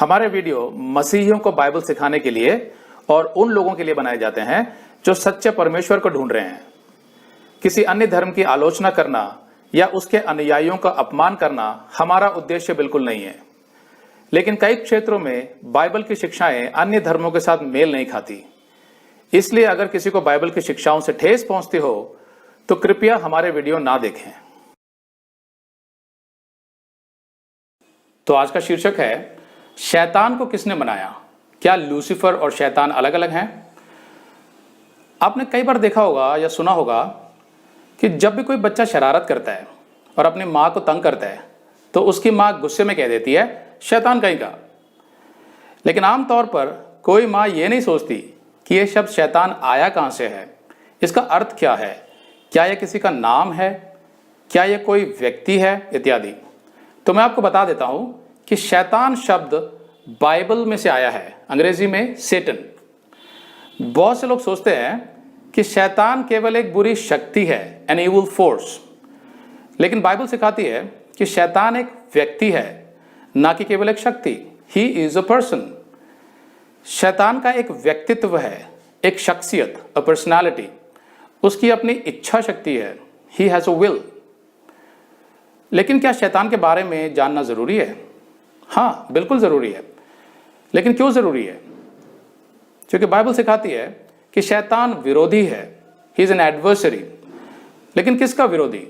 हमारे वीडियो मसीहियों को बाइबल सिखाने के लिए और उन लोगों के लिए बनाए जाते हैं जो सच्चे परमेश्वर को ढूंढ रहे हैं। किसी अन्य धर्म की आलोचना करना या उसके अनुयायियों का अपमान करना हमारा उद्देश्य बिल्कुल नहीं है। लेकिन कई क्षेत्रों में बाइबल की शिक्षाएं अन्य धर्मों के साथ मेल नहीं खाती। इसलिए अगर किसी को बाइबल की शिक्षाओं से ठेस पहुंचती हो तो कृपया हमारे वीडियो ना देखें। तो आज का शीर्षक है, शैतान को किसने बनाया? क्या लूसीफर और शैतान अलग अलग हैं? आपने कई बार देखा होगा या सुना होगा कि जब भी कोई बच्चा शरारत करता है और अपनी माँ को तंग करता है तो उसकी माँ गुस्से में कह देती है, शैतान कहीं का। लेकिन आमतौर पर कोई माँ ये नहीं सोचती कि यह शब्द शैतान आया कहाँ से है, इसका अर्थ क्या है, क्या यह किसी का नाम है, क्या यह कोई व्यक्ति है इत्यादि। तो मैं आपको बता देता हूं कि शैतान शब्द बाइबल में से आया है, अंग्रेजी में सेटन। बहुत से लोग सोचते हैं कि शैतान केवल एक बुरी शक्ति है, एन इविल फोर्स। लेकिन बाइबल सिखाती है कि शैतान एक व्यक्ति है, ना कि केवल एक शक्ति। He is a person. शैतान का एक व्यक्तित्व है, एक शख्सियत, अ पर्सनालिटी। उसकी अपनी इच्छा शक्ति है, ही हैज अ विल। लेकिन क्या शैतान के बारे में जानना जरूरी है? हाँ, बिल्कुल जरूरी है। लेकिन क्यों जरूरी है? क्योंकि बाइबल सिखाती है कि शैतान विरोधी है, ही इज एन एडवर्सरी। लेकिन किसका विरोधी?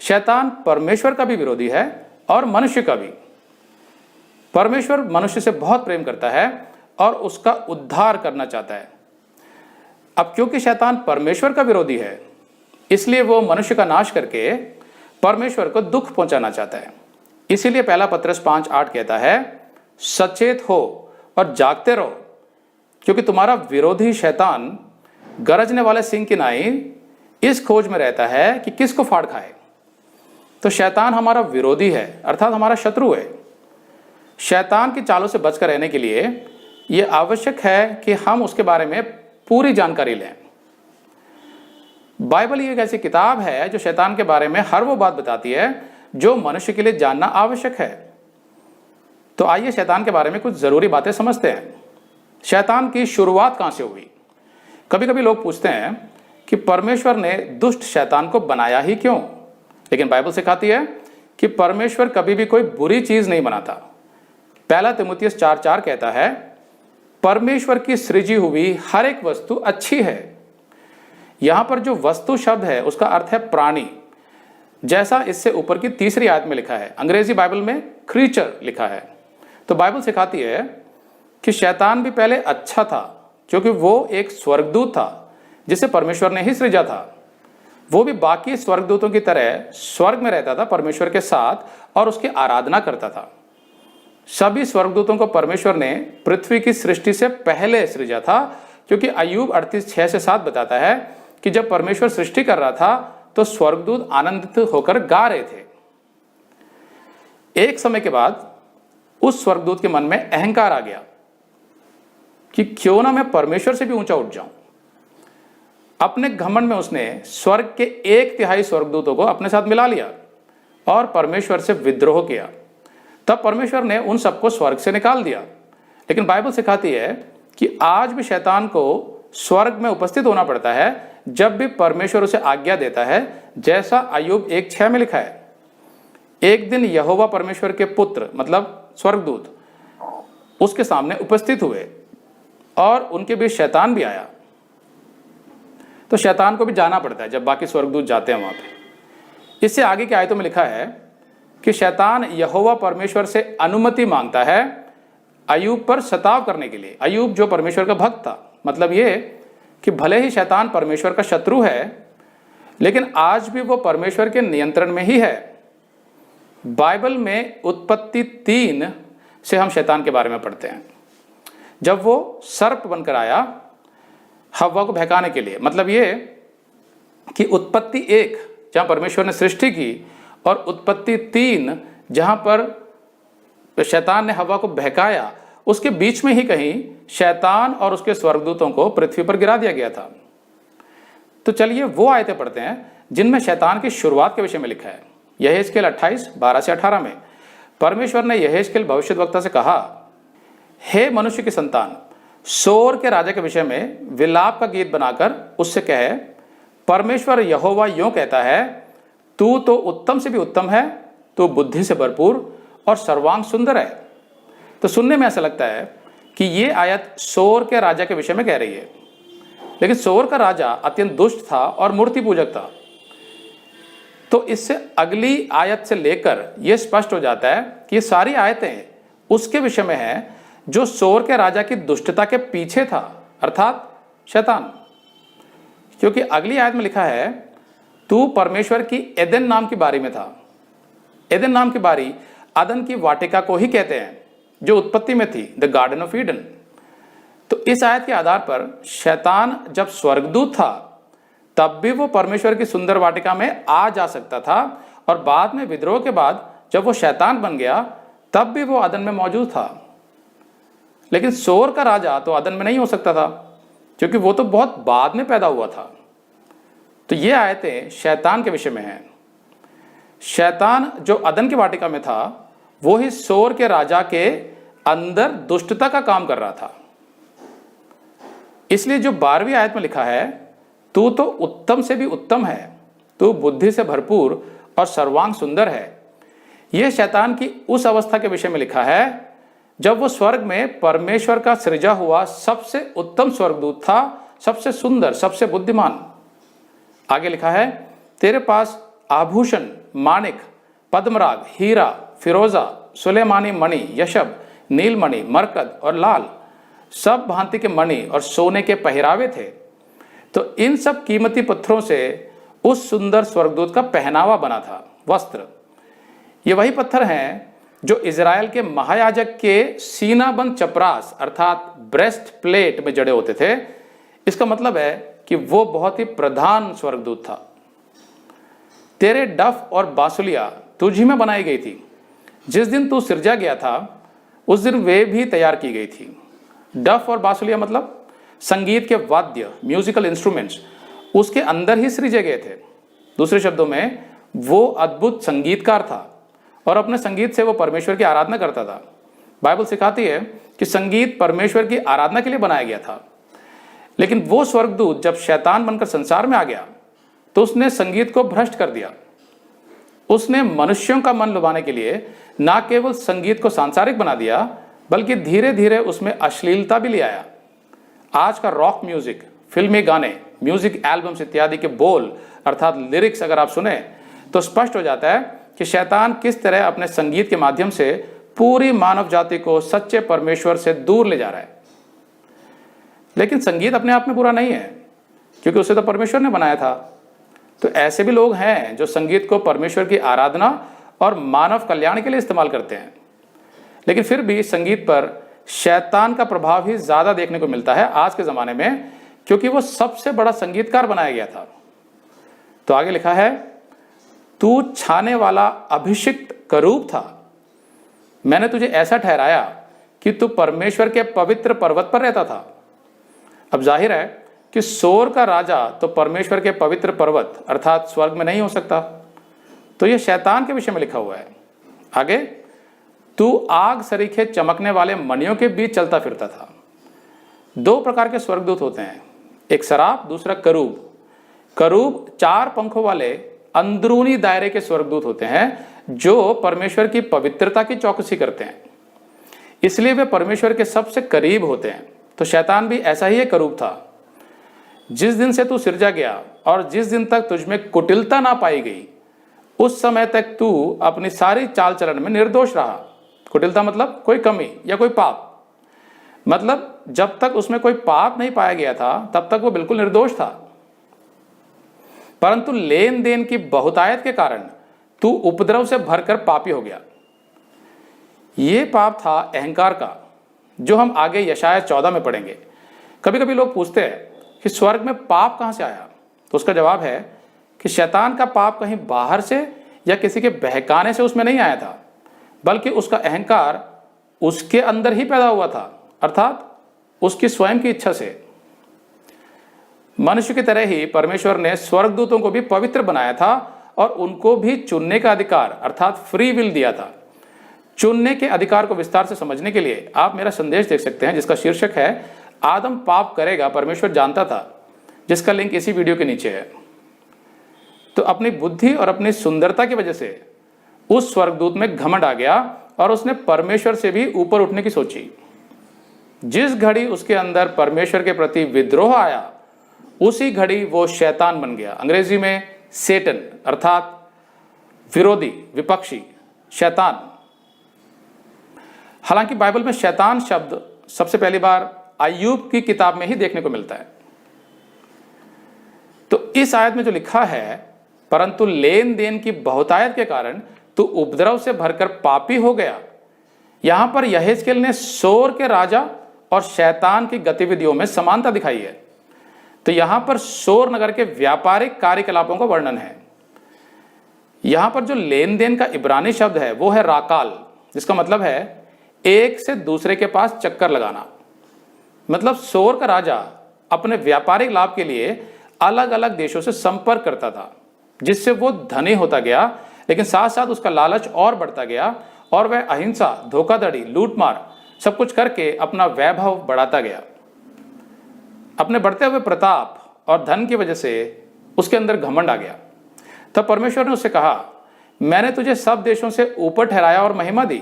शैतान परमेश्वर का भी विरोधी है और मनुष्य का भी। परमेश्वर मनुष्य से बहुत प्रेम करता है और उसका उद्धार करना चाहता है। अब क्योंकि शैतान परमेश्वर का विरोधी है, इसलिए वो मनुष्य का नाश करके परमेश्वर को दुख पहुंचाना चाहता है। इसीलिए पहला पत्रस 5:8 कहता है, सचेत हो और जागते रहो, क्योंकि तुम्हारा विरोधी शैतान गरजने वाले सिंह की नाई इस खोज में रहता है कि किसको फाड़ खाए। तो शैतान हमारा विरोधी है, अर्थात हमारा शत्रु है। शैतान की चालों से बचकर रहने के लिए यह आवश्यक है कि हम उसके बारे में पूरी जानकारी लें। बाइबल एक ऐसी किताब है जो शैतान के बारे में हर वो बात बताती है जो मनुष्य के लिए जानना आवश्यक है। तो आइए शैतान के बारे में कुछ जरूरी बातें समझते हैं। शैतान की शुरुआत कहां से हुई? कभी कभी लोग पूछते हैं कि परमेश्वर ने दुष्ट शैतान को बनाया ही क्यों? लेकिन बाइबल सिखाती है कि परमेश्वर कभी भी कोई बुरी चीज नहीं बनाता। पहला तीमुथियुस 4:4 कहता है, परमेश्वर की सृजी हुई हर एक वस्तु अच्छी है। यहां पर जो वस्तु शब्द है उसका अर्थ है प्राणी, जैसा इससे ऊपर की तीसरी आयत में लिखा है। अंग्रेजी बाइबल में क्रीचर लिखा है। तो बाइबल सिखाती है कि शैतान भी पहले अच्छा था, क्योंकि वो एक स्वर्गदूत था जिसे परमेश्वर ने ही सृजा था। वो भी बाकी स्वर्गदूतों की तरह स्वर्ग में रहता था परमेश्वर के साथ और उसकी आराधना करता था। सभी स्वर्गदूतों को परमेश्वर ने पृथ्वी की सृष्टि से पहले सृजा था, क्योंकि अय्यूब 38:6-7 बताता है कि जब परमेश्वर सृष्टि कर रहा था तो स्वर्गदूत आनंदित होकर गा रहे थे। एक समय के बाद उस स्वर्गदूत के मन में अहंकार आ गया कि क्यों ना मैं परमेश्वर से भी ऊंचा उठ जाऊं। अपने घमंड में उसने स्वर्ग के 1/3 स्वर्गदूतों को अपने साथ मिला लिया और परमेश्वर से विद्रोह किया। तब परमेश्वर ने उन सबको स्वर्ग से निकाल दिया। लेकिन बाइबल सिखाती है कि आज भी शैतान को स्वर्ग में उपस्थित होना पड़ता है जब भी परमेश्वर उसे आज्ञा देता है, जैसा अय्यूब 1:6 में लिखा है। एक दिन यहोवा परमेश्वर के पुत्र मतलब स्वर्गदूत उसके सामने उपस्थित हुए और उनके बीच शैतान भी आया। तो शैतान को भी जाना पड़ता है जब बाकी स्वर्गदूत जाते हैं वहां पे। इससे आगे की आयतों में लिखा है कि शैतान यहोवा परमेश्वर से अनुमति मांगता है अय्यूब पर सताव करने के लिए। अय्यूब जो परमेश्वर का भक्त था, मतलब ये कि भले ही शैतान परमेश्वर का शत्रु है, लेकिन आज भी वो परमेश्वर के नियंत्रण में ही है। बाइबल में उत्पत्ति 3 से हम शैतान के बारे में पढ़ते हैं। जब वो सर्प बनकर आया हव्वा को बहकाने के लिए, मतलब ये कि उत्पत्ति 1 जहां परमेश्वर ने सृष्टि की और उत्पत्ति 3 जहां पर शैतान ने हव्वा को बहकाया, उसके बीच में ही कहीं शैतान और उसके स्वर्गदूतों को पृथ्वी पर गिरा दिया गया था। तो चलिए वो आयतें पढ़ते हैं जिनमें शैतान की शुरुआत के विषय में लिखा है। यहेजकेल 28:12-18 में परमेश्वर ने यहेजकेल भविष्यद्वक्ता से कहा हे मनुष्य की संतान, सोर के राजा के विषय में विलाप का गीत बनाकर उससे कहे, परमेश्वर यहोवा यूं कहता है, तू तो उत्तम से भी उत्तम है, तू बुद्धि से भरपूर और सर्वांग सुंदर है। तो सुनने में ऐसा लगता है कि ये आयत सोर के राजा के विषय में कह रही है, लेकिन सोर का राजा अत्यंत दुष्ट था और मूर्ति पूजक था। तो इससे अगली आयत से लेकर यह स्पष्ट हो जाता है कि ये सारी आयतें उसके विषय में हैं जो सोर के राजा की दुष्टता के पीछे था, अर्थात शैतान। क्योंकि अगली आयत में लिखा है, तू परमेश्वर की एदेन नाम की बारी में था। एदेन नाम की बारी अदन की वाटिका को ही कहते हैं जो उत्पत्ति में थी, द गार्डन ऑफ ईडन। तो इस आयत के आधार पर शैतान जब स्वर्गदूत था तब भी वो परमेश्वर की सुंदर वाटिका में आ जा सकता था, और बाद में विद्रोह के बाद जब वो शैतान बन गया तब भी वो अदन में मौजूद था। लेकिन सोर का राजा तो अदन में नहीं हो सकता था, क्योंकि वो तो बहुत बाद में पैदा हुआ था। तो ये आयतें शैतान के विषय में हैं। शैतान जो अदन की वाटिका में था वो ही सोर के राजा के अंदर दुष्टता का काम कर रहा था। इसलिए जो 12वीं आयत में लिखा है, तू तो उत्तम से भी उत्तम है, तू बुद्धि से भरपूर और सर्वांग सुंदर है, यह शैतान की उस अवस्था के विषय में लिखा है जब वो स्वर्ग में परमेश्वर का सृजा हुआ सबसे उत्तम स्वर्गदूत था, सबसे सुंदर, सबसे बुद्धिमान। आगे लिखा है, तेरे पास आभूषण, माणिक, पद्मराग, हीरा, फिरोजा, सुलेमानी मणि, यशब, नीलमणि, मरकद और लाल, सब भांति के मणि और सोने के पहरावे थे। तो इन सब कीमती पत्थरों से उस सुंदर स्वर्गदूत का पहनावा बना था, वस्त्र। ये वही पत्थर हैं जो इजराइल के महायाजक के सीनाबंद चपरास अर्थात ब्रेस्ट प्लेट में जड़े होते थे। इसका मतलब है कि वो बहुत ही प्रधान स्वर्गदूत था। तेरे डफ और बांसुलियां तुझी में बनाई गई थी। जिस दिन तू सिरजा गया था उस दिन वे भी तैयार की गई थी। डफ और बांसुलियां मतलब संगीत के वाद्य, म्यूजिकल इंस्ट्रूमेंट्स, उसके अंदर ही सृजे गए थे। दूसरे शब्दों में वो अद्भुत संगीतकार था और अपने संगीत से वो परमेश्वर की आराधना करता था। बाइबल सिखाती है कि संगीत परमेश्वर की आराधना के लिए बनाया गया था। लेकिन वो स्वर्गदूत जब शैतान बनकर संसार में आ गया तो उसने संगीत को भ्रष्ट कर दिया। उसने मनुष्यों का मन लुभाने के लिए ना केवल संगीत को सांसारिक बना दिया, बल्कि धीरे धीरे उसमें अश्लीलता भी ले आया। आज का रॉक म्यूजिक, फिल्मी गाने, म्यूजिक एल्बम्स इत्यादि के बोल अर्थात लिरिक्स अगर आप सुने तो स्पष्ट हो जाता है कि शैतान किस तरह अपने संगीत के माध्यम से पूरी मानव जाति को सच्चे परमेश्वर से दूर ले जा रहा है। लेकिन संगीत अपने आप में बुरा नहीं है, क्योंकि उसे तो परमेश्वर ने बनाया था। तो ऐसे भी लोग हैं जो संगीत को परमेश्वर की आराधना और मानव कल्याण के लिए इस्तेमाल करते हैं। लेकिन फिर भी संगीत पर शैतान का प्रभाव ही ज्यादा देखने को मिलता है आज के जमाने में, क्योंकि वो सबसे बड़ा संगीतकार बनाया गया था। तो आगे लिखा है, तू छाने वाला अभिषिक्त करूब था। मैंने तुझे ऐसा ठहराया कि तू परमेश्वर के पवित्र पर्वत पर रहता था। अब जाहिर है कि सोर का राजा तो परमेश्वर के पवित्र पर्वत अर्थात स्वर्ग में नहीं हो सकता। तो यह शैतान के विषय में लिखा हुआ है। आगे, तू आग सरीखे चमकने वाले मणियों के बीच चलता फिरता था। दो प्रकार के स्वर्गदूत होते हैं, एक सराफ, दूसरा करूब। करूब 4 पंखों वाले अंदरूनी दायरे के स्वर्गदूत होते हैं जो परमेश्वर की पवित्रता की चौकसी करते हैं, इसलिए वे परमेश्वर के सबसे करीब होते हैं। तो शैतान भी ऐसा ही एक करूब था। जिस दिन से तू सिरजा गया और जिस दिन तक तुझमें कुटिलता ना पाई गई, उस समय तक तू अपनी सारी चाल चलन में निर्दोष रहा। कुटिलता मतलब कोई कमी या कोई पाप, मतलब जब तक उसमें कोई पाप नहीं पाया गया था तब तक वो बिल्कुल निर्दोष था। परंतु लेन देन की बहुतायत के कारण तू उपद्रव से भरकर पापी हो गया। ये पाप था अहंकार का, जो हम आगे यशाया 14 में पढ़ेंगे। कभी कभी लोग पूछते हैं कि स्वर्ग में पाप कहां से आया, तो उसका जवाब है कि शैतान का पाप कहीं बाहर से या किसी के बहकाने से उसमें नहीं आया था, बल्कि उसका अहंकार उसके अंदर ही पैदा हुआ था, अर्थात उसकी स्वयं की इच्छा से। मनुष्य की तरह ही परमेश्वर ने स्वर्गदूतों को भी पवित्र बनाया था और उनको भी चुनने का अधिकार अर्थात फ्री विल दिया था। चुनने के अधिकार को विस्तार से समझने के लिए आप मेरा संदेश देख सकते हैं जिसका शीर्षक है आदम पाप करेगा परमेश्वर जानता था, जिसका लिंक इसी वीडियो के नीचे है। तो अपनी बुद्धि और अपनी सुंदरता की वजह से उस स्वर्गदूत में घमंड आ गया और उसने परमेश्वर से भी ऊपर उठने की सोची। जिस घड़ी उसके अंदर परमेश्वर के प्रति विद्रोह आया उसी घड़ी वो शैतान बन गया। अंग्रेजी में सेटन अर्थात विरोधी, विपक्षी, शैतान। हालांकि बाइबल में शैतान शब्द सबसे पहली बार अय्यूब की किताब में ही देखने को मिलता है। तो इस आयत में जो लिखा है, परंतु लेन देन की बहुतायत के कारण तू उपद्रव से भरकर पापी हो गया, यहां पर यहेजकेल ने सोर के राजा और शैतान की गतिविधियों में समानता दिखाई है। तो यहां पर सोर नगर के व्यापारिक कार्यकलापों का वर्णन है। यहां पर जो लेन देन का इब्रानी शब्द है वो है राकाल, जिसका मतलब है एक से दूसरे के पास चक्कर लगाना। मतलब सोर का राजा अपने व्यापारिक लाभ के लिए अलग अलग देशों से संपर्क करता था, जिससे वो धनी होता गया, लेकिन साथ साथ उसका लालच और बढ़ता गया और वह अहिंसा, धोखाधड़ी, लूटमार सब कुछ करके अपना वैभव बढ़ाता गया। अपने बढ़ते हुए प्रताप और धन की वजह से उसके अंदर घमंड आ गया। तब परमेश्वर ने उससे कहा, मैंने तुझे सब देशों से ऊपर ठहराया और महिमा दी,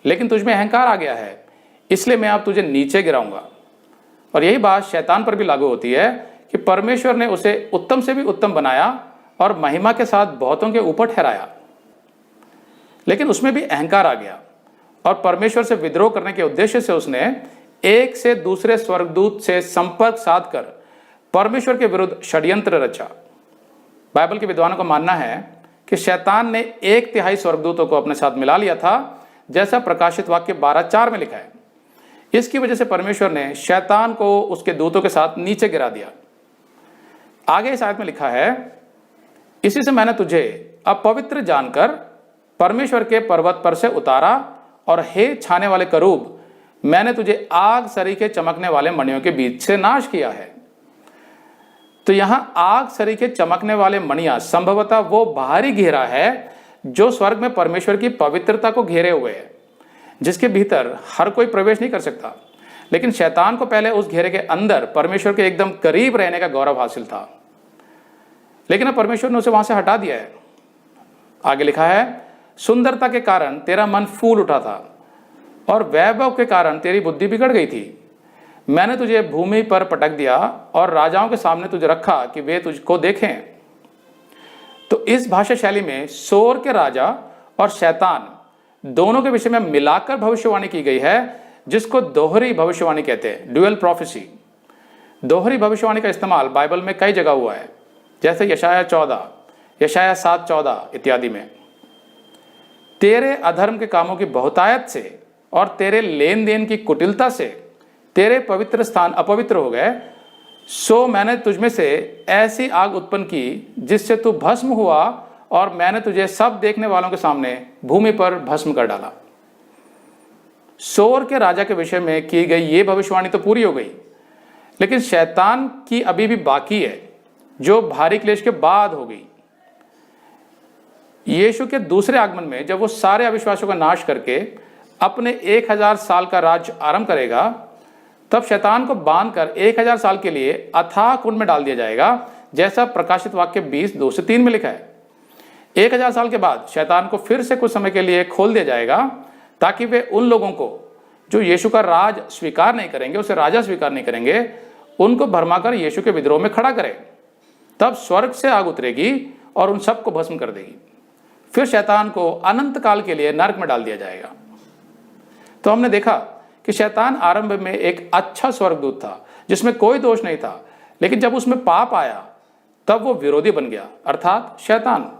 लेकिन तुझ में अहंकार आ गया है, इसलिए मैं अब तुझे नीचे गिराऊंगा। और यही बात शैतान पर भी लागू होती है कि परमेश्वर ने उसे उत्तम से भी उत्तम बनाया और महिमा के साथ बहुतों के ऊपर ठहराया, लेकिन उसमें भी अहंकार आ गया और परमेश्वर से विद्रोह करने के उद्देश्य से उसने एक से दूसरे स्वर्गदूत से संपर्क साधकर परमेश्वर के विरुद्ध षड्यंत्र रचा। बाइबल के विद्वानों का मानना है कि शैतान ने 1/3 स्वर्गदूतों को अपने साथ मिला लिया था, जैसा प्रकाशित वाक्य 12:4 में लिखा है। इसकी वजह से परमेश्वर ने शैतान को उसके दूतों के साथ नीचे गिरा दिया। आगे इस आयत में लिखा है, इसी से मैंने तुझे अपवित्र जानकर परमेश्वर के पर्वत पर से उतारा और हे छाने वाले करूब, मैंने तुझे आग सरीखे चमकने वाले मणियों के बीच से नाश किया है। तो यहां आग सरीखे चमकने वाले मणियां संभवतः वो बाहरी घेरा है जो स्वर्ग में परमेश्वर की पवित्रता को घेरे हुए है, जिसके भीतर हर कोई प्रवेश नहीं कर सकता। लेकिन शैतान को पहले उस घेरे के अंदर परमेश्वर के एकदम करीब रहने का गौरव हासिल था, लेकिन अब परमेश्वर ने उसे वहां से हटा दिया है। आगे लिखा है, सुंदरता के कारण तेरा मन फूल उठा था और वैभव के कारण तेरी बुद्धि बिगड़ गई थी। मैंने तुझे भूमि पर पटक दिया और राजाओं के सामने तुझे रखा कि वे तुझको देखें। तो इस भाषा शैली में सोर के राजा और शैतान दोनों के विषय में मिलाकर भविष्यवाणी की गई है, जिसको दोहरी भविष्यवाणी कहते हैं, ड्यूअल प्रोफेसी। दोहरी भविष्यवाणी का इस्तेमाल बाइबल में कई जगह हुआ है, जैसे यशाया 14, यशाया 7:14 इत्यादि में। तेरे अधर्म के कामों की बहुतायत से और तेरे लेन देन की कुटिलता से तेरे पवित्र स्थान अपवित्र हो गए, सो मैंने तुझमें से ऐसी आग उत्पन्न की जिससे तू भस्म हुआ और मैंने तुझे सब देखने वालों के सामने भूमि पर भस्म कर डाला। सोर के राजा के विषय में की गई ये भविष्यवाणी तो पूरी हो गई, लेकिन शैतान की अभी भी बाकी है, जो भारी क्लेश के बाद होगी। यीशु के दूसरे आगमन में जब वो सारे अविश्वासियों का नाश करके अपने 1000 साल का राज्य आरंभ करेगा, तब शैतान को बांधकर 1000 साल के लिए अथाह कुंड में डाल दिया जाएगा, जैसा प्रकाशित वाक्य 20:2-3 में लिखा है। 1000 साल के बाद शैतान को फिर से कुछ समय के लिए खोल दिया जाएगा, ताकि वे उन लोगों को जो यीशु का राज स्वीकार नहीं करेंगे, उसे राजा स्वीकार नहीं करेंगे, उनको भरमाकर यीशु के विद्रोह में खड़ा करे। तब स्वर्ग से आग उतरेगी और उन सबको भस्म कर देगी। फिर शैतान को अनंत काल के लिए नरक में डाल दिया जाएगा। तो हमने देखा कि शैतान आरंभ में एक अच्छा स्वर्गदूत था जिसमें कोई दोष नहीं था, लेकिन जब उसमें पाप आया तब वो विरोधी बन गया, अर्थात शैतान।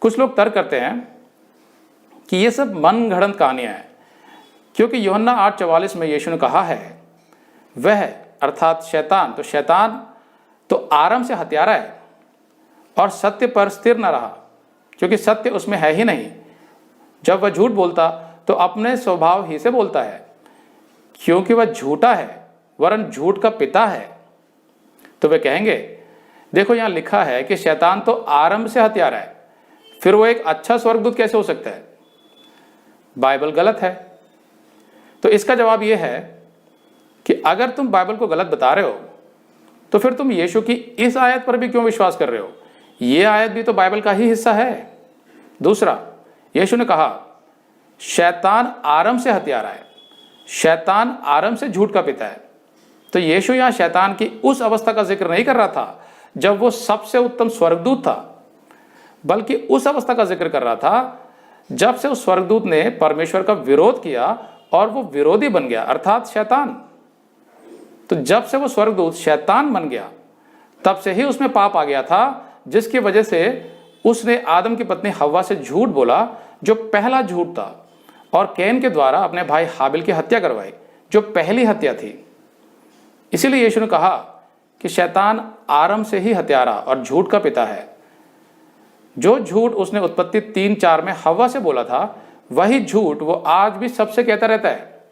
कुछ लोग तर्क करते हैं कि ये सब मन गढ़ंत कहानियां हैं, क्योंकि यूहन्ना 8:44 में यीशु ने कहा है, वह अर्थात शैतान तो आरंभ से हत्यारा है और सत्य पर स्थिर न रहा, क्योंकि सत्य उसमें है ही नहीं। जब वह झूठ बोलता तो अपने स्वभाव ही से बोलता है, क्योंकि वह झूठा है, वरन झूठ का पिता है। तो वे कहेंगे, देखो यहां लिखा है कि शैतान तो आरंभ से हत्यारा है, फिर वो एक अच्छा स्वर्गदूत कैसे हो सकता है? बाइबल गलत है। तो इसका जवाब यह है कि अगर तुम बाइबल को गलत बता रहे हो तो फिर तुम यीशु की इस आयत पर भी क्यों विश्वास कर रहे हो? यह आयत भी तो बाइबल का ही हिस्सा है। दूसरा, यीशु ने कहा शैतान आरंभ से हत्यारा है, शैतान आरंभ से झूठ का पिता है। तो यीशु यहां शैतान की उस अवस्था का जिक्र नहीं कर रहा था जब वो सबसे उत्तम स्वर्गदूत था, बल्कि उस अवस्था का जिक्र कर रहा था जब से उस स्वर्गदूत ने परमेश्वर का विरोध किया और वो विरोधी बन गया, अर्थात शैतान। तो जब से वो स्वर्गदूत शैतान बन गया तब से ही उसमें पाप आ गया था, जिसकी वजह से उसने आदम की पत्नी हव्वा से झूठ बोला, जो पहला झूठ था, और कैन के द्वारा अपने भाई हाबिल की हत्या करवाई, जो पहली हत्या थी। इसीलिए यीशु ने कहा कि शैतान आरंभ से ही हत्यारा और झूठ का पिता है। जो झूठ उसने उत्पत्ति 3:4 में हव्वा से बोला था, वही झूठ वो आज भी सबसे कहता रहता है।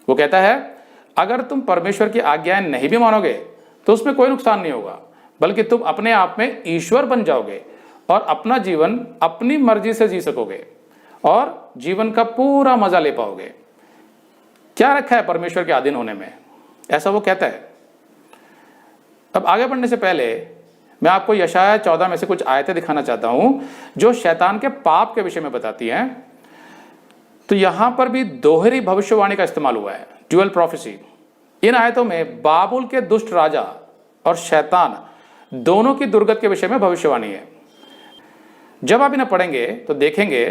वो कहता है अगर तुम परमेश्वर की आज्ञाएं नहीं भी मानोगे तो उसमें कोई नुकसान नहीं होगा, बल्कि तुम अपने आप में ईश्वर बन जाओगे और अपना जीवन अपनी मर्जी से जी सकोगे और जीवन का पूरा मजा ले पाओगे। क्या रखा है परमेश्वर के अधीन होने में? ऐसा वो कहता है। अब आगे बढ़ने से पहले मैं आपको यशाया 14 में से कुछ आयतें दिखाना चाहता हूं जो शैतान के पाप के विषय में बताती हैं। तो यहां पर भी दोहरी भविष्यवाणी का इस्तेमाल हुआ है, ड्यूअल प्रोफेसी। इन आयतों में बाबुल के दुष्ट राजा और शैतान दोनों की दुर्गत के विषय में भविष्यवाणी है। जब आप इन्हें पढ़ेंगे तो देखेंगे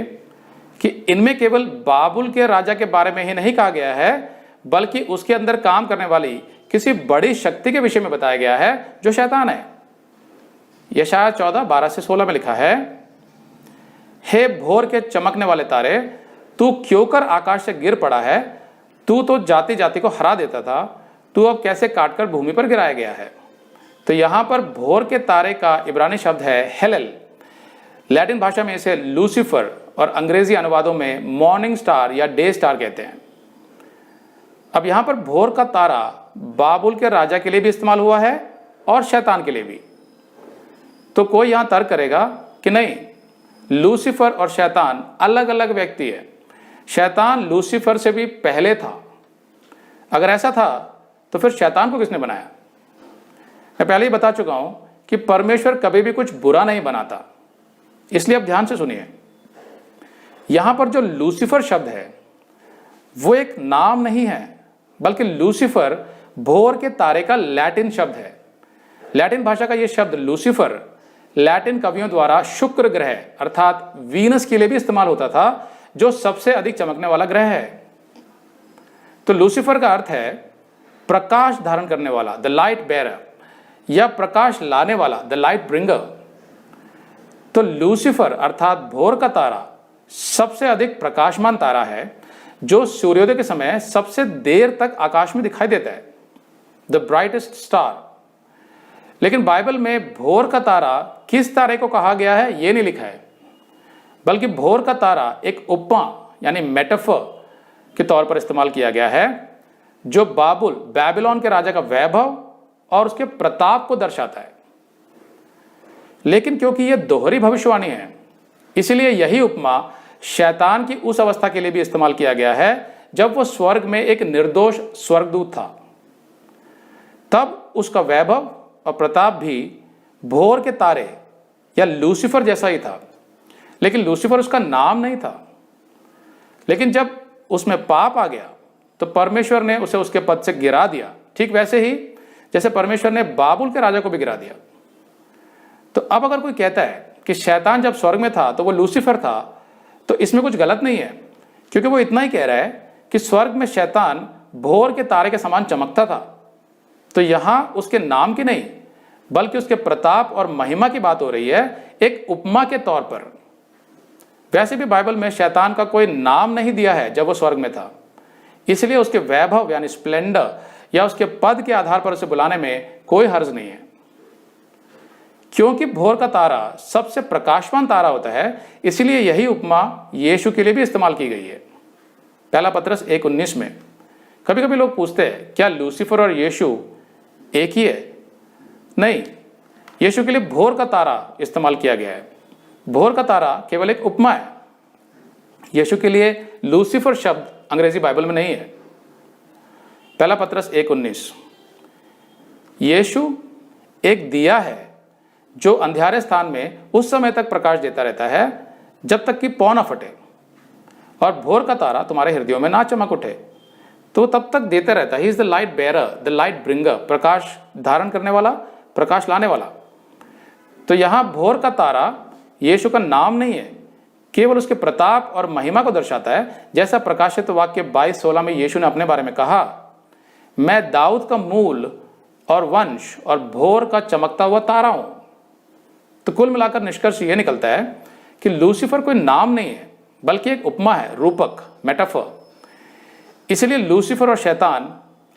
कि इनमें केवल बाबुल के राजा के बारे में ही नहीं कहा गया है, बल्कि उसके अंदर काम करने वाली किसी बड़ी शक्ति के विषय में बताया गया है जो शैतान है। यशाया 14:12-16 में लिखा है, हे भोर के चमकने वाले तारे, तू क्यों कर आकाश से गिर पड़ा है? तू तो जाति जाति को हरा देता था, तू अब कैसे काटकर भूमि पर गिराया गया है। तो यहां पर भोर के तारे का इब्रानी शब्द है हेलेल। लैटिन भाषा में इसे लूसीफर और अंग्रेजी अनुवादों में मॉर्निंग स्टार या डे स्टार कहते हैं। अब यहां पर भोर का तारा बाबुल के राजा के लिए भी इस्तेमाल हुआ है और शैतान के लिए भी। तो कोई यहां तर्क करेगा कि नहीं, लूसीफर और शैतान अलग अलग व्यक्ति है, शैतान लूसीफर से भी पहले था। अगर ऐसा था तो फिर शैतान को किसने बनाया? मैं पहले ही बता चुका हूं कि परमेश्वर कभी भी कुछ बुरा नहीं बनाता, इसलिए अब ध्यान से सुनिए। यहां पर जो लूसीफर शब्द है वो एक नाम नहीं है, बल्कि लूसीफर भोर के तारे का लैटिन शब्द है। लैटिन भाषा का यह शब्द लूसीफर लैटिन कवियों द्वारा शुक्र ग्रह अर्थात वीनस के लिए भी इस्तेमाल होता था, जो सबसे अधिक चमकने वाला ग्रह है। तो लूसीफर का अर्थ है प्रकाश धारण करने वाला, द लाइट बेरर, या प्रकाश लाने वाला, द लाइट ब्रिंगर। तो लूसीफर अर्थात भोर का तारा सबसे अधिक प्रकाशमान तारा है, जो सूर्योदय के समय सबसे देर तक आकाश में दिखाई देता है, द ब्राइटेस्ट स्टार। लेकिन बाइबल में भोर का तारा किस तारे को कहा गया है यह नहीं लिखा है, बल्कि भोर का तारा एक उपमा यानी मेटाफर के तौर पर इस्तेमाल किया गया है, जो बेबीलोन के राजा का वैभव और उसके प्रताप को दर्शाता है। लेकिन क्योंकि यह दोहरी भविष्यवाणी है, इसलिए यही उपमा शैतान की उस अवस्था के लिए भी इस्तेमाल किया गया है जब वो स्वर्ग में एक निर्दोष स्वर्गदूत था। तब उसका वैभव और प्रताप भी भोर के तारे या लूसीफर जैसा ही था, लेकिन लूसीफर उसका नाम नहीं था। लेकिन जब उसमें पाप आ गया तो परमेश्वर ने उसे उसके पद से गिरा दिया, ठीक वैसे ही जैसे परमेश्वर ने बाबुल के राजा को भी गिरा दिया। तो अब अगर कोई कहता है कि शैतान जब स्वर्ग में था तो वो लूसीफर था, तो इसमें कुछ गलत नहीं है, क्योंकि वो इतना ही कह रहा है कि स्वर्ग में शैतान भोर के तारे के समान चमकता था। तो यहां उसके नाम की नहीं, बल्कि उसके प्रताप और महिमा की बात हो रही है, एक उपमा के तौर पर। वैसे भी बाइबल में शैतान का कोई नाम नहीं दिया है जब वो स्वर्ग में था, इसलिए उसके वैभव यानी स्प्लेंडर या उसके पद के आधार पर उसे बुलाने में कोई हर्ज नहीं है। क्योंकि भोर का तारा सबसे प्रकाशमान तारा होता है, इसलिए यही उपमा यीशु के लिए भी इस्तेमाल की गई है। पहला पत्रस 1:19 में। कभी कभी लोग पूछते हैं क्या लूसीफर और यीशु एक ही है? नहीं, यीशु के लिए भोर का तारा इस्तेमाल किया गया है। भोर का तारा केवल एक उपमा है। यीशु के लिए लूसीफर शब्द अंग्रेजी बाइबल में नहीं है। पहला पत्रस 1:19, यीशु एक दिया है जो अंधियारे स्थान में उस समय तक प्रकाश देता रहता है जब तक कि पौ न फटे और भोर का तारा तुम्हारे हृदयों में ना चमक उठे। तो तब तक देते रहता है। He is the light bearer, the light bringer, प्रकाश धारण करने वाला, प्रकाश लाने वाला। तो यहां भोर का तारा यीशु का नाम नहीं है, केवल उसके प्रताप और महिमा को दर्शाता है। जैसा प्रकाशित वाक्य 22:16 में यीशु ने अपने बारे में कहा, मैं दाऊद का मूल और वंश और भोर का चमकता हुआ तारा हूं। तो कुल मिलाकर निष्कर्ष यह निकलता है कि लूसीफर कोई नाम नहीं है बल्कि एक उपमा है, रूपक, मेटाफर। इसलिए लूसीफर और शैतान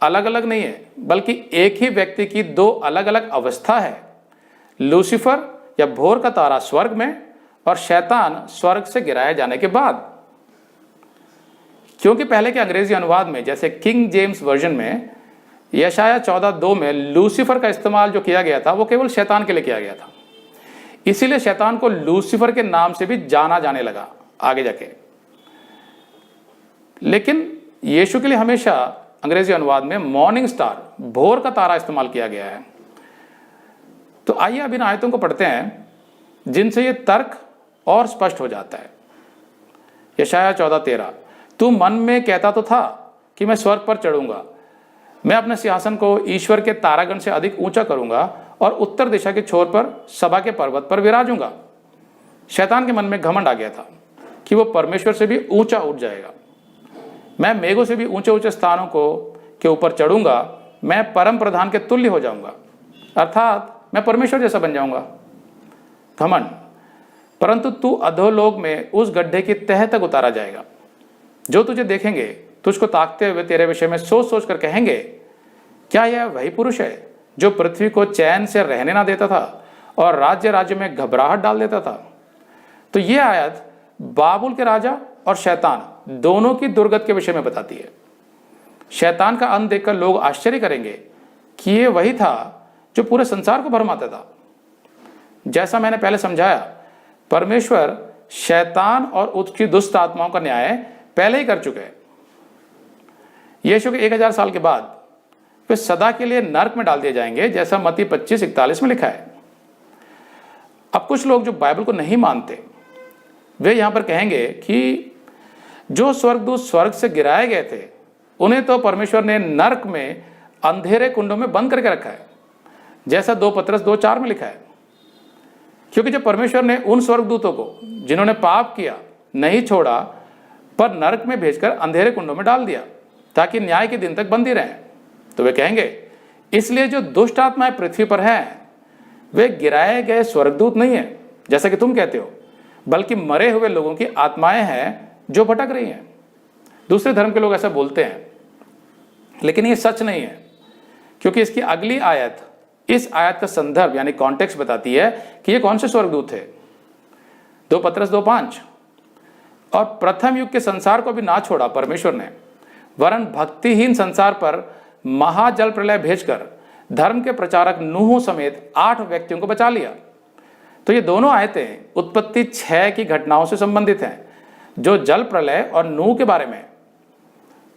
अलग अलग नहीं है बल्कि एक ही व्यक्ति की दो अलग अलग अवस्था है। लूसीफर या भोर का तारा स्वर्ग में और शैतान स्वर्ग से गिराए जाने के बाद। क्योंकि पहले के अंग्रेजी अनुवाद में जैसे किंग जेम्स वर्जन में यशाया 14:2 में लूसीफर का इस्तेमाल जो किया गया था वो केवल शैतान के लिए किया गया था। इसीलिए शैतान को लूसीफर के नाम से भी जाना जाने लगा आगे जाके। लेकिन यीशु के लिए हमेशा अंग्रेजी अनुवाद में मॉर्निंग स्टार, भोर का तारा इस्तेमाल किया गया है। तो आइए अब इन आयतों को पढ़ते हैं जिनसे ये तर्क और स्पष्ट हो जाता है। यशाया 14:13, तू मन में कहता तो था कि मैं स्वर्ग पर चढ़ूंगा, मैं अपने सिंहासन को ईश्वर के तारागण से अधिक ऊंचा करूंगा और उत्तर दिशा के छोर पर सभा के पर्वत पर विराजूंगा। शैतान के मन में घमंड आ गया था कि वो परमेश्वर से भी ऊंचा उठ जाएगा। मैं मेघों से भी ऊंचे ऊंचे स्थानों के ऊपर चढ़ूंगा, मैं परम प्रधान के तुल्य हो जाऊंगा, अर्थात मैं परमेश्वर जैसा बन जाऊंगा। घमंड। परंतु तू अधोलोक में उस गड्ढे की तह तक उतारा जाएगा। जो तुझे देखेंगे तुझको ताकते हुए तेरे विषय में सोच सोच कर कहेंगे, क्या यह वही पुरुष है जो पृथ्वी को चैन से रहने ना देता था और राज्य राज्य में घबराहट डाल देता था। तो यह आयत बाबुल के राजा और शैतान दोनों की दुर्गत के विषय में बताती है। शैतान का अंत देखकर लोग आश्चर्य करेंगे कि यह वही था जो पूरे संसार को भरमाता था। जैसा मैंने पहले समझाया, परमेश्वर शैतान और उसकी दुष्ट आत्माओं का न्याय पहले ही कर चुके हैं। यीशु के 1000 साल के बाद वे सदा के लिए नरक में डाल दिए जाएंगे, जैसा मत्ती 25:41 में लिखा है। अब कुछ लोग जो बाइबल को नहीं मानते वे यहां पर कहेंगे कि जो स्वर्गदूत स्वर्ग से गिराए गए थे उन्हें तो परमेश्वर ने नरक में अंधेरे कुंडों में बंद करके रखा है, जैसा 2 पत्रस 2:4 में लिखा है। क्योंकि जब परमेश्वर ने उन स्वर्गदूतों को जिन्होंने पाप किया नहीं छोड़ा पर नरक में भेजकर अंधेरे कुंडों में डाल दिया ताकि न्याय के दिन तक बंदी रहें, तो वे कहेंगे इसलिए जो दुष्ट आत्माएं पृथ्वी पर हैं वे गिराए गए स्वर्गदूत नहीं है जैसा कि तुम कहते हो, बल्कि मरे हुए लोगों की आत्माएं हैं जो भटक रही हैं। दूसरे धर्म के लोग ऐसा बोलते हैं, लेकिन ये सच नहीं है, क्योंकि इसकी अगली आयत इस आयत का संदर्भ यानी कॉन्टेक्स्ट बताती है कि ये कौन से स्वर्गदूत थे। 2 पत्रस 2:5, और प्रथम युग के संसार को भी ना छोड़ा परमेश्वर ने, वरन भक्तिहीन संसार पर महाजल प्रलय भेजकर धर्म के प्रचारक नूह समेत 8 व्यक्तियों को बचा लिया। तो ये दोनों आयतें उत्पत्ति 6 की घटनाओं से संबंधित हैं जो जल प्रलय और नूह के बारे में।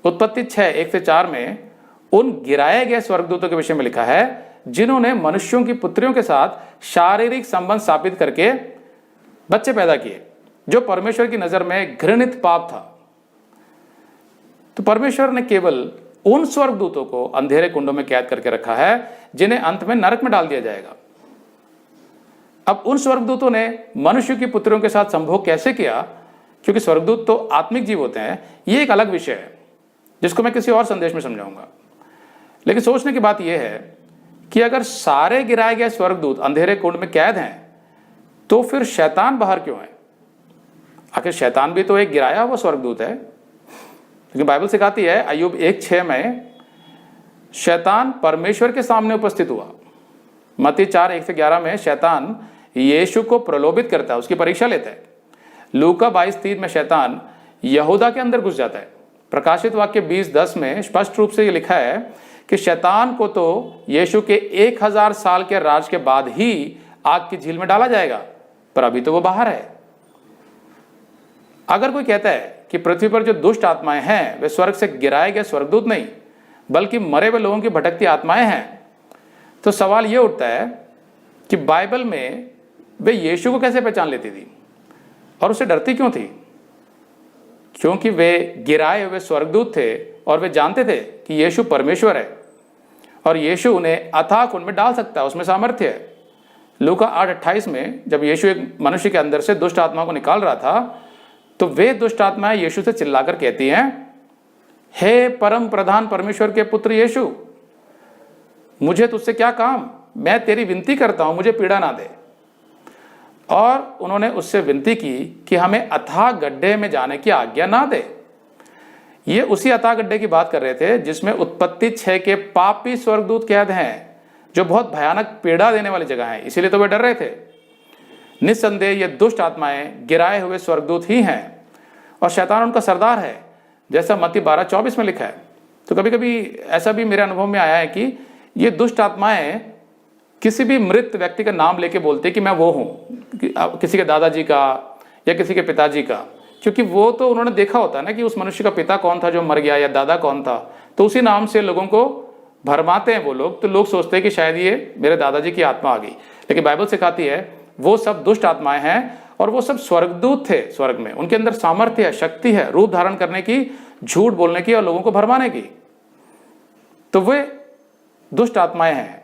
उत्पत्ति 6:1-4 में उन गिराए गए स्वर्गदूतों के विषय में लिखा है जिन्होंने मनुष्यों की पुत्रियों के साथ शारीरिक संबंध स्थापित करके बच्चे पैदा किए, जो परमेश्वर की नजर में घृणित पाप था। तो परमेश्वर ने केवल उन स्वर्गदूतों को अंधेरे कुंडों में कैद करके रखा है जिन्हें अंत में नरक में डाल दिया जाएगा। अब उन स्वर्गदूतों ने मनुष्य की पुत्रियों के साथ संभोग कैसे किया, क्योंकि स्वर्गदूत तो आत्मिक जीव होते हैं, ये एक अलग विषय है जिसको मैं किसी और संदेश में समझाऊंगा। लेकिन सोचने की बात यह है कि अगर सारे गिराए गए स्वर्गदूत अंधेरे कुंड में कैद हैं तो फिर शैतान बाहर क्यों है? आखिर शैतान भी तो एक गिराया हुआ स्वर्गदूत है, क्योंकि बाइबल सिखाती है अय्यूब 1:6 में शैतान परमेश्वर के सामने उपस्थित हुआ। मत्ती 4:1-11 में शैतान यीशु को प्रलोभित करता है, उसकी परीक्षा लेता है। लूका 22:3 में शैतान यहूदा के अंदर घुस जाता है। प्रकाशित वाक्य 20:10 में स्पष्ट रूप से ये लिखा है कि शैतान को तो यीशु के 1000 साल के राज के बाद ही आग की झील में डाला जाएगा, पर अभी तो वो बाहर है। अगर कोई कहता है कि पृथ्वी पर जो दुष्ट आत्माएं हैं वे स्वर्ग से गिराए गए स्वर्गदूत नहीं बल्कि मरे हुए लोगों की भटकती आत्माएं हैं, तो सवाल यह उठता है कि बाइबल में वे यीशु को कैसे पहचान लेती थी और उससे डरती क्यों थी? क्योंकि वे गिराए हुए स्वर्गदूत थे और वे जानते थे कि यीशु परमेश्वर है और यीशु उन्हें अथाह कुंड में डाल सकता है, उसमें सामर्थ्य है। लूका 8:28 में जब यीशु एक मनुष्य के अंदर से दुष्ट आत्मा को निकाल रहा था तो वे दुष्ट आत्माएं यीशु से चिल्लाकर कहती हैं, हे परम प्रधान परमेश्वर के पुत्र यीशु, मुझे तुझसे क्या काम, मैं तेरी विनती करता हूं मुझे पीड़ा ना दे। और उन्होंने उससे विनती की कि हमें अथाह गड्ढे में जाने की आज्ञा ना दे। ये उसी अथाह गड्ढे की बात कर रहे थे जिसमें उत्पत्ति 6 के पापी स्वर्गदूत कैद हैं, जो बहुत भयानक पीड़ा देने वाली जगह है, इसीलिए तो वे डर रहे थे। निस्संदेह ये दुष्ट आत्माएं गिराए हुए स्वर्गदूत ही हैं और शैतान उनका सरदार है, जैसा मत्ती 12:24 में लिखा है। तो कभी कभी ऐसा भी मेरे अनुभव में आया है कि ये दुष्ट आत्माएं किसी भी मृत व्यक्ति का नाम लेके बोलते कि मैं वो हूं, किसी के दादाजी का या किसी के पिताजी का, क्योंकि वो तो उन्होंने देखा होता है ना कि उस मनुष्य का पिता कौन था जो मर गया या दादा कौन था, तो उसी नाम से लोगों को भरमाते हैं वो लोग। तो लोग सोचते हैं कि शायद ये मेरे दादाजी की आत्मा आ गई, लेकिन बाइबल सिखाती है वो सब दुष्ट आत्माएं हैं और वो सब स्वर्गदूत थे स्वर्ग में, उनके अंदर सामर्थ्य है, शक्ति है रूप धारण करने की, झूठ बोलने की और लोगों को भरमाने की। तो वे दुष्ट आत्माएं हैं,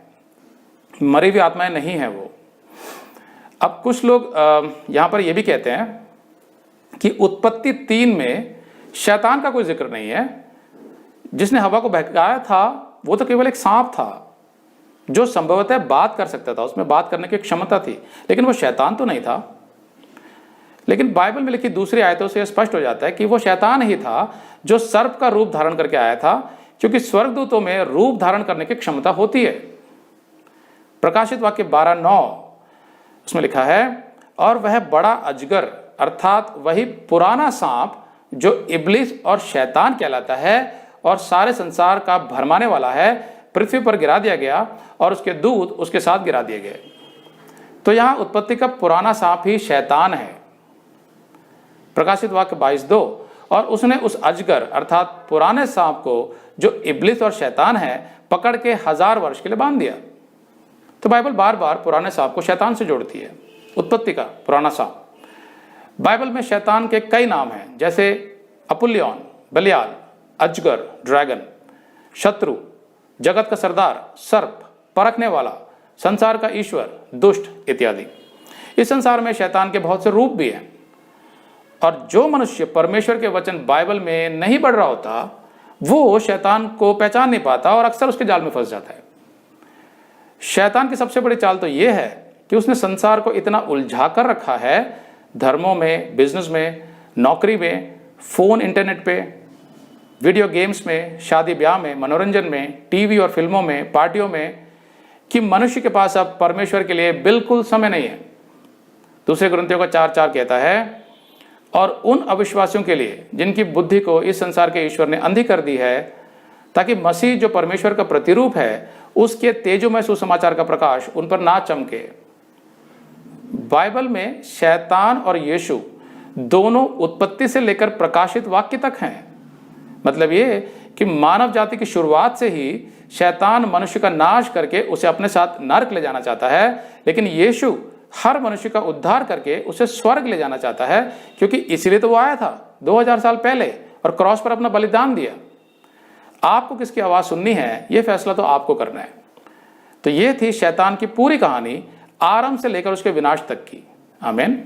मरी हुई आत्माएं नहीं है वो। अब कुछ लोग यहां पर यह भी कहते हैं कि उत्पत्ति 3 में शैतान का कोई जिक्र नहीं है। जिसने हवा को बहकाया था वो तो केवल एक सांप था जो संभवतः बात कर सकता था, उसमें बात करने की क्षमता थी, लेकिन वो शैतान तो नहीं था। लेकिन बाइबल में लिखी दूसरी आयतों से स्पष्ट हो जाता है कि वो शैतान ही था जो सर्प का रूप धारण करके आया था, क्योंकि स्वर्गदूतों में रूप धारण करने की क्षमता होती है। प्रकाशित वाक्य 12:9 उसमें लिखा है, और वह बड़ा अजगर अर्थात वही पुराना सांप जो इब्लिस और शैतान कहलाता है और सारे संसार का भरमाने वाला है, पृथ्वी पर गिरा दिया गया और उसके दूत उसके साथ गिरा दिए गए। तो यहां उत्पत्ति का पुराना सांप ही शैतान है। प्रकाशित वाक्य 22:2, और उसने उस अजगर अर्थात पुराने सांप को जो इब्लिस और शैतान है पकड़ के 1000 वर्ष के लिए बांध दिया। तो बाइबल बार बार पुराने सांप को शैतान से जोड़ती है। उत्पत्ति का पुराना सांप। बाइबल में शैतान के कई नाम हैं, जैसे अपुल्योन, बलियाल, अजगर, ड्रैगन, शत्रु, जगत का सरदार, सर्प, परखने वाला, संसार का ईश्वर, दुष्ट इत्यादि। इस संसार में शैतान के बहुत से रूप भी हैं, और जो मनुष्य परमेश्वर के वचन बाइबल में नहीं पढ़ रहा होता वो शैतान को पहचान नहीं पाता और अक्सर उसके जाल में फंस जाता है। शैतान की सबसे बड़ी चाल तो यह है कि उसने संसार को इतना उलझा कर रखा है, धर्मों में, बिजनेस में, नौकरी में, फोन इंटरनेट पे, वीडियो गेम्स में, शादी ब्याह में, मनोरंजन में, टीवी और फिल्मों में, पार्टियों में, कि मनुष्य के पास अब परमेश्वर के लिए बिल्कुल समय नहीं है। दूसरे कुरिन्थियों का 4:4 कहता है, और उन अविश्वासियों के लिए जिनकी बुद्धि को इस संसार के ईश्वर ने अंधी कर दी है, ताकि मसीह जो परमेश्वर का प्रतिरूप है उसके तेजोमय सुसमाचार का प्रकाश उन पर ना चमके। बाइबल में शैतान और यीशु दोनों उत्पत्ति से लेकर प्रकाशित वाक्य तक हैं। मतलब ये कि मानव जाति की शुरुआत से ही शैतान मनुष्य का नाश करके उसे अपने साथ नरक ले जाना चाहता है, लेकिन यीशु हर मनुष्य का उद्धार करके उसे स्वर्ग ले जाना चाहता है, क्योंकि इसीलिए तो वो आया था 2000 साल पहले और क्रॉस पर अपना बलिदान दिया। आपको किसकी आवाज सुननी है ये फैसला तो आपको करना है। तो ये थी शैतान की पूरी कहानी, आरंभ से लेकर उसके विनाश तक की। आमीन।